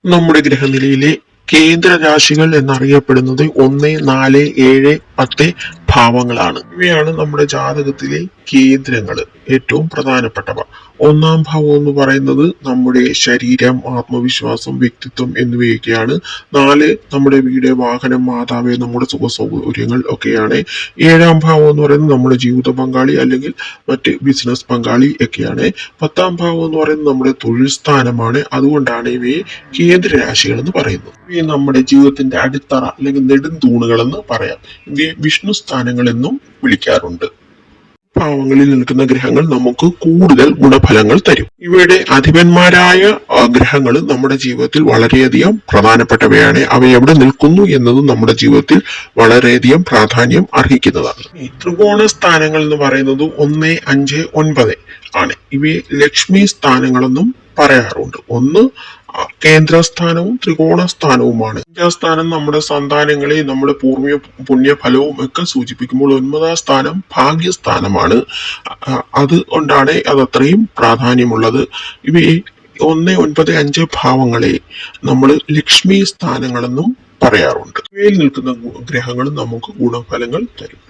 നമ്മുടെ ഗ്രഹനിലയിലെ കേന്ദ്ര രാശികൾ എന്നറിയപ്പെടുന്നത് 1, 4, 7, 10 ഭാവങ്ങളാണ്. ഇവയാണ് നമ്മുടെ ജാതകത്തിലെ കേന്ദ്രങ്ങൾ, ഏറ്റവും പ്രധാനപ്പെട്ടവ. 1-ാം ഭാവം എന്ന് പറയുന്നത് നമ്മുടെ ശരീരം, ആത്മവിശ്വാസം, വ്യക്തിത്വം എന്നിവയൊക്കെയാണ്. 4 നമ്മുടെ വീട്, വാഹനം, മാതാവ്, നമ്മുടെ സുഖ സൗകര്യങ്ങൾ ഒക്കെയാണ്. 7-ാം ഭാവം എന്ന് പറയുന്നത് നമ്മുടെ ജീവിത പങ്കാളി അല്ലെങ്കിൽ മറ്റ് ബിസിനസ് പങ്കാളി ഒക്കെയാണ്. 10-ാം ഭാവം എന്ന് പറയുന്നത് നമ്മുടെ തൊഴിൽ സ്ഥാനമാണ്. അതുകൊണ്ടാണ് ഇവയെ കേന്ദ്ര രാശികൾ എന്ന് പറയുന്നത്. ഇവയെ നമ്മുടെ ജീവിതത്തിന്റെ അടിത്തറ അല്ലെങ്കിൽ നെടുംതൂണുകൾ എന്ന് പറയാം. ഇവയെ വിഷ്ണു സ്ഥാനങ്ങൾ എന്നും വിളിക്കാറുണ്ട്. ഭാവങ്ങളിൽ നിൽക്കുന്ന ഗ്രഹങ്ങൾ നമുക്ക് കൂടുതൽ ഗുണഫലങ്ങൾ തരും. ഇവയുടെ അധിപന്മാരായ ഗ്രഹങ്ങൾ നമ്മുടെ ജീവിതത്തിൽ വളരെയധികം പ്രധാനപ്പെട്ടവയാണ്. അവ എവിടെ നിൽക്കുന്നു എന്നതും നമ്മുടെ ജീവിതത്തിൽ വളരെയധികം പ്രാധാന്യം അർഹിക്കുന്നതാണ്. ഈ ത്രികോണ സ്ഥാനങ്ങൾ എന്ന് പറയുന്നത് 1, 5, 9 ആണ്. ഇവയെ ലക്ഷ്മി സ്ഥാനങ്ങളെന്നും പറയാറുണ്ട്. ഒന്ന് കേന്ദ്രസ്ഥാനവും ത്രികോണ സ്ഥാനവുമാണ്. സ്ഥാനം നമ്മുടെ സന്താനങ്ങളെ, നമ്മുടെ പൂർവ്വ പുണ്യഫലവും ഒക്കെ സൂചിപ്പിക്കുമ്പോൾ 9-ാം സ്ഥാനം ഭാഗ്യസ്ഥാനമാണ്. അതുകൊണ്ടാണ് അത് അത്രയും പ്രാധാന്യമുള്ളത്. ഇവയെ 1, 9, 5 ഭാവങ്ങളെ നമ്മൾ ലക്ഷ്മി സ്ഥാനങ്ങളെന്നും പറയാറുണ്ട്. ഇവയിൽ നിൽക്കുന്ന ഗ്രഹങ്ങൾ നമുക്ക് ഗുണഫലങ്ങൾ തരും.